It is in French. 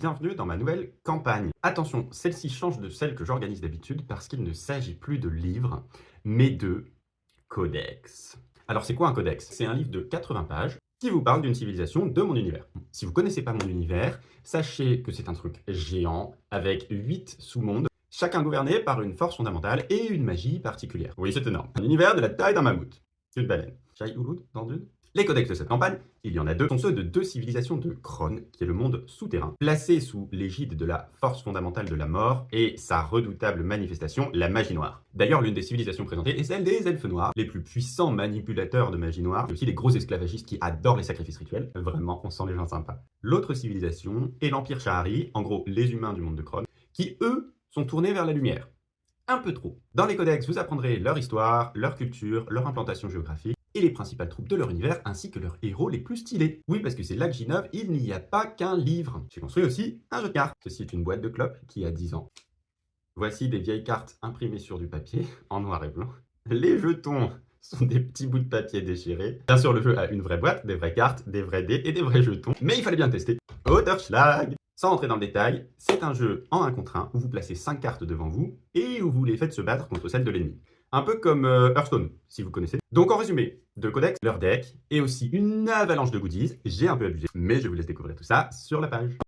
Bienvenue dans ma nouvelle campagne. Attention, celle-ci change de celle que j'organise d'habitude parce qu'il ne s'agit plus de livres, mais de codex. Alors c'est quoi un codex? C'est un livre de 80 pages qui vous parle d'une civilisation de mon univers. Si vous connaissez pas mon univers, sachez que c'est un truc géant avec 8 sous-mondes, chacun gouverné par une force fondamentale et une magie particulière. Oui, c'est énorme. Un univers de la taille d'un mammouth. Une baleine. Shai Hulud dans Dune. Les codex de cette campagne, il y en a deux, sont ceux de deux civilisations de Krone, qui est le monde souterrain, placé sous l'égide de la force fondamentale de la mort et sa redoutable manifestation, la magie noire. D'ailleurs, l'une des civilisations présentées est celle des elfes noirs, les plus puissants manipulateurs de magie noire, et aussi les gros esclavagistes qui adorent les sacrifices rituels. Vraiment, on sent les gens sympas. L'autre civilisation est l'Empire Shahari, en gros les humains du monde de Krone, qui eux sont tournés vers la lumière. Un peu trop. Dans les codex, vous apprendrez leur histoire, leur culture, leur implantation géographique, et les principales troupes de leur univers, ainsi que leurs héros les plus stylés. Oui, parce que c'est là que j'innove, il n'y a pas qu'un livre. J'ai construit aussi un jeu de cartes. Ceci est une boîte de clopes qui a 10 ans. Voici des vieilles cartes imprimées sur du papier, en noir et blanc. Les jetons sont des petits bouts de papier déchirés. Bien sûr, le jeu a une vraie boîte, des vraies cartes, des vrais dés et des vrais jetons, mais il fallait bien le tester. Autorschlag! Sans rentrer dans le détail, c'est un jeu en 1 contre 1 où vous placez 5 cartes devant vous et où vous les faites se battre contre celles de l'ennemi. Un peu comme Hearthstone, si vous connaissez. Donc en résumé, 2 codex, leur deck et aussi une avalanche de goodies. J'ai un peu abusé, mais je vous laisse découvrir tout ça sur la page.